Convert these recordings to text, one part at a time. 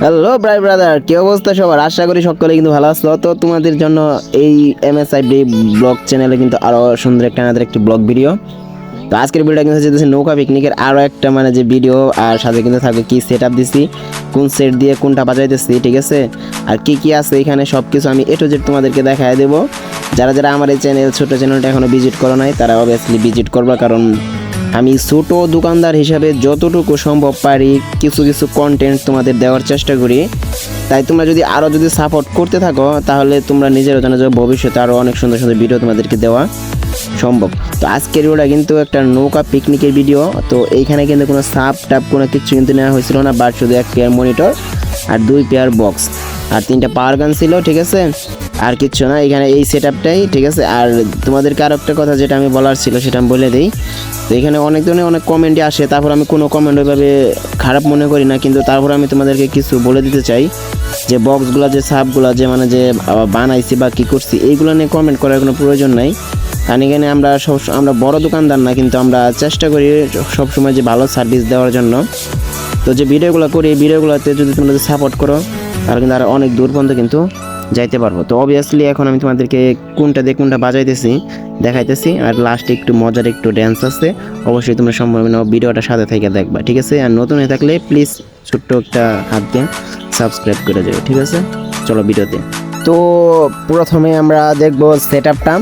Hello brother, কি অবস্থা সবার? আশা করি সকলে কিন্তু ভালো আছো। তো তোমাদের জন্য এই এমএসআইডি ব্লগ চ্যানেলে কিন্তু আরো সুন্দর আমাদের একটি ব্লগ ভিডিও। তো আজকের ভিডিওটা কিন্তু যেতেছে নৌকা পিকনিকের আরো একটা যে ভিডিও, আর সাথে কিন্তু থাকবে কি সেট আপ দিছি, কোন সেট দিয়ে কোনটা বাজাইতেছি, ঠিক আছে, আর কি কি আছে এখানে সবকিছু আমি এ টু জেড তোমাদেরকে দেখায় দেবো। যারা যারা আমার এই ছোট চ্যানেলটা এখনো ভিজিট করো নাই তারা অবভিয়াসলি ভিজিট করবা, কারণ আমি ছোট দোকানদার হিসাবে যতটুকু সম্ভব পারি কিছু কিছু কন্টেন্ট তোমাদের দেওয়ার চেষ্টা করি। তাই তোমরা যদি সাপোর্ট করতে থাকো তাহলে তোমরা নিজেরও জানো যে ভবিষ্যতে আরও অনেক সুন্দর সুন্দর ভিডিও তোমাদেরকে দেওয়া সম্ভব। তো আজকের ভিডিওটা কিন্তু একটা নৌকা পিকনিকের ভিডিও। তো এইখানে কিন্তু কোনো সাপ টাপ কোনো কিছু কিন্তু নেওয়া হয়েছিল না, বাট শুধু এক পেয়ার মনিটর আর 2 পেয়ার বক্স আর 3টা পাওয়ার গান ছিল, ঠিক আছে, আর কিচ্ছু না এখানে এই সেট আপটাই, ঠিক আছে। আর তোমাদেরকে আরও একটা কথা যেটা আমি বলার ছিল সেটা আমি বলে দিই। তো এখানে অনেক ধরনের অনেক কমেন্টই আসে, তারপর আমি কোনো কমেন্ট ওইভাবে খারাপ মনে করি না, কিন্তু তারপর আমি তোমাদেরকে কিছু বলে দিতে চাই যে বক্সগুলো যে সাপগুলো যে যে বানাইছি বা কী করছি এইগুলো নিয়ে কমেন্ট করার কোনো প্রয়োজন নাই। কারণ এখানে আমরা বড় দোকানদার না, কিন্তু আমরা চেষ্টা করি সবসময় যে ভালো সার্ভিস দেওয়ার জন্য। তো যে ভিডিওগুলো করি এই ভিডিওগুলোতে যদি তোমরা সাপোর্ট করো তাহলে কিন্তু আরও অনেক দূর পর্যন্ত কিন্তু যাইতে পারবো। তো অবভিয়াসলি এখন আমি তোমাদেরকে কোনটা দিয়ে কোনটা বাজাইতেছি দেখাইতেছি, আর লাস্টে একটু মজার একটু ড্যান্স আছে, অবশ্যই তোমরা সম্ভাবনা ভিডিওটা সাথে থেকে দেখবা, ঠিক আছে। আর নতুন হয়ে থাকলে প্লিজ ছোট্ট একটা হাত দিয়ে সাবস্ক্রাইব করে যাবে, ঠিক আছে। চলো ভিডিওতে। তো প্রথমে আমরা দেখবো সেট আপটা।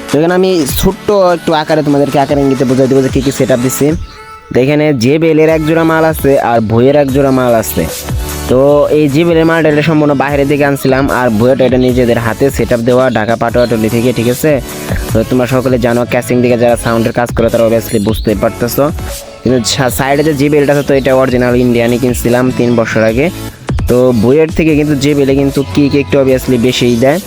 তো এখানে আমি ছোট্ট একটু আকারে তোমাদেরকে আকার ইঙ্গিতে বোঝাই দেবো যে কী কী সেট আপ দিচ্ছি। তো এখানে জেবেলের এক জোড়া মাল আছে আর ভুঁইয়ের এক জোড়া মাল আছে। তো এই জেবেলের মালটা এটা সম্পূর্ণ বাইরের দিকে আনছিলাম, আর ভুঁইয়াটা এটা নিজেদের হাতে সেট আপ দেওয়া ঢাকা পাটোয়াটলি থেকে, ঠিক আছে। তো তোমরা সকলে জানো ক্যাসিং দিকে যারা সাউন্ডের কাজ করে তারা অবভিয়াসলি বুঝতেই পারতেছো। কিন্তু সাইডে যে জেবেলটা আছে তো এটা অরিজিনাল ইন্ডিয়ানই কিনছিলাম 3 বছর আগে। তো ভুঁইয়ের থেকে কিন্তু জেবেলে কিন্তু কিক একটু অবভিয়াসলি বেশিই দেয়।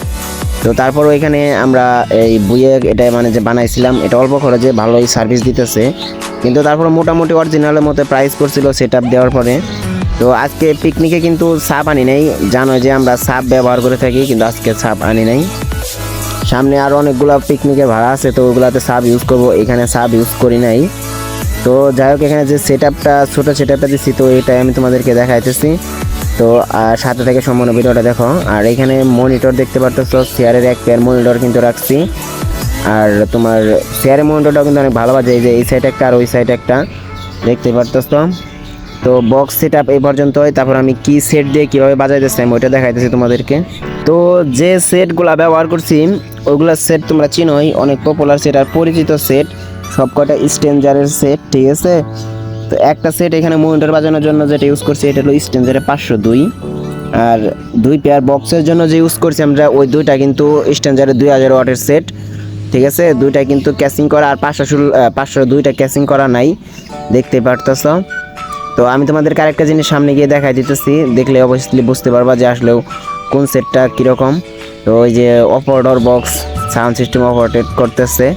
তো তারপর এখানে আমরা এই বুয়ে এটা যে বানাইছিলাম এটা অল্প খরচে ভালোই সার্ভিস দিতেছে, কিন্তু তারপর মোটামুটি অরিজিনালের মতো প্রাইস করছিল সেট আপ দেওয়ার পরে। তো আজকে পিকনিকে কিন্তু সাপ আনি নাই, জানো যে আমরা সাপ ব্যবহার করে থাকি, কিন্তু আজকে সাপ আনি নাই। সামনে আরও অনেকগুলো পিকনিকের ভাড়া আছে, তো ওগুলোতে সাপ ইউজ করবো, এখানে সাপ ইউজ করি নাই। তো যাই হোক এখানে যে সেট আপটা ছোটো সেট আপটা দিচ্ছি তো এটাই আমি তোমাদেরকে দেখাইতেছি। তো সাথে থেকে সম্পূর্ণ ভিডিওটা দেখো। আর এখানে মনিটর দেখতে পারতেছো, চেয়ারের এক পেয়ার মনিটর কিন্তু রাখছি। আর তোমার চেয়ারের মনিটরটাও কিন্তু অনেক ভালো বাজে, এই যে এই সাইড একটা আর ওই সাইড একটা দেখতে পারতেছো। তো বক্স সেট আপ এই পর্যন্তই। তারপর আমি কি সেট দিয়ে কীভাবে বাজাইতেছি আমি ওইটা দেখাইতেছি তোমাদেরকে। তো যে সেটগুলো ব্যবহার করছি ওইগুলোর সেট তোমরা চিনোই, অনেক পপুলার সেট আর পরিচিত সেট, সবকটা স্ট্রেঞ্জারের সেট, ঠিক আছে। তো একটা সেট এখানে মনিটর বাজানোর জন্য যেটা ইউজ করছি এটা হলো স্ট্রেঞ্জারের 502, আর 2 পেয়ার বক্সের জন্য যে ইউজ করছি আমরা ওই 2টা কিন্তু স্ট্রেঞ্জারের 2000 ওয়াটের সেট, ঠিক আছে। 2টা কিন্তু ক্যাসিং করা, আর 502টা ক্যাসিং করা নাই, দেখতে পারতেছ। তো আমি তোমাদেরকে আরেকটা জিনিস সামনে গিয়ে দেখাই দিতেছি, দেখলে অবশ্যই বুঝতে পারবা যে আসলেও কোন সেটটা কীরকম। তো ওই যে operator box sound system operate করতেছে,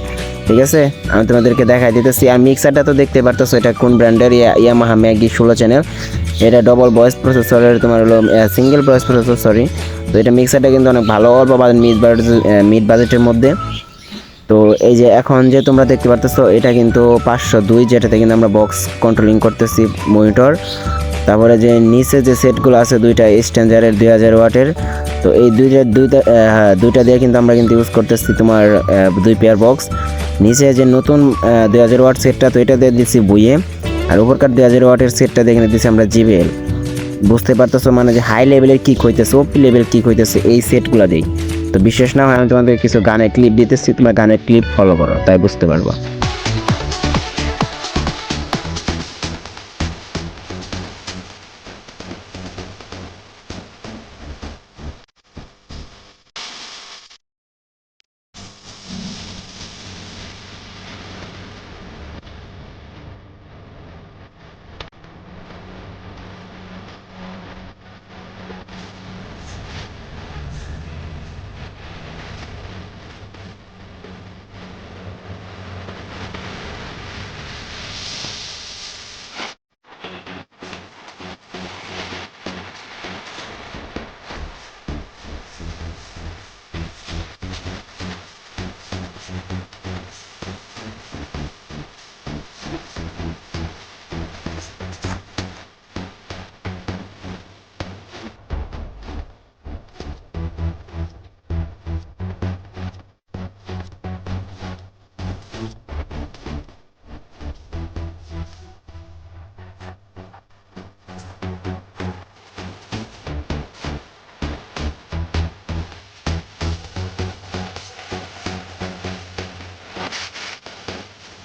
ঠিক আছে, আমি তোমাদেরকে দেখাই দিতেছি। আর মিক্সারটা তো দেখতে পারতেছো এটা কোন ব্র্যান্ডের, ইয়ামাহা ম্যাগি 16 চ্যানেল, এটা ডবল ভয়েস প্রসেসরের তোমার হলো সিঙ্গেল ভয়েস প্রসেসর, সরি। তো এটা মিক্সারটা কিন্তু অনেক ভালো, অল্প বাজেট মিড বাজেটের মধ্যে। তো এই যে এখন যে তোমরা দেখতে পারতেছো এটা কিন্তু 502, যেটাতে কিন্তু আমরা বক্স কন্ট্রোলিং করতেছি মনিটর। তারপরে যে নিচে যে সেটগুলো আছে 2টা স্ট্রেঞ্জারের 2000 ওয়াটের, তো এই দুইটা দিয়ে কিন্তু আমরা ইউজ করতেছি তোমার 2 পেয়ার বক্স। নিচে যে নতুন 2000 ওয়াট সেটটা তো এটা দিয়ে দিচ্ছি বুয়ে, আর উপরকার 2000 ওয়াটের সেটটা দিয়ে দিচ্ছি আমরা জিবেল। বুঝতে পারতেছো যে হাই লেভেলের কিক হইতেছে, ওপি লেভেল কিক হইতেছে এই সেটগুলো দিই। তো বিশেষ না হয় আমি তোমাদের কিছু গানের ক্লিপ দিতেছি, তোমরা গানের ক্লিপ ফলো করো, তাই বুঝতে পারবো।